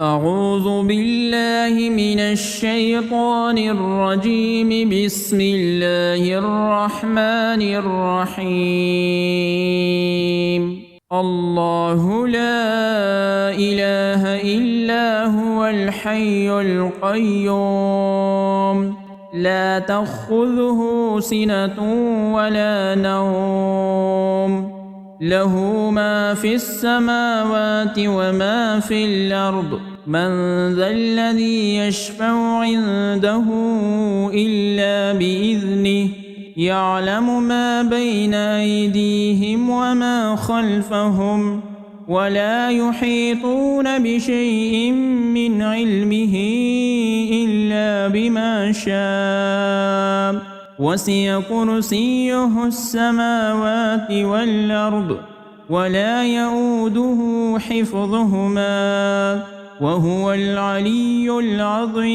أعوذ بالله من الشيطان الرجيم. بسم الله الرحمن الرحيم. الله لا إله إلا هو الحي القيوم، لا تأخذه سنة ولا نوم، له ما في السماوات وما في الأرض. من ذا الذي يشفع عنده إلا بإذنه، يعلم ما بين أيديهم وما خلفهم، ولا يحيطون بشيء من علمه إلا بما شاء. وسع كرسيه السماوات والأرض، ولا يؤوده حفظهما، وهو العلي العظيم.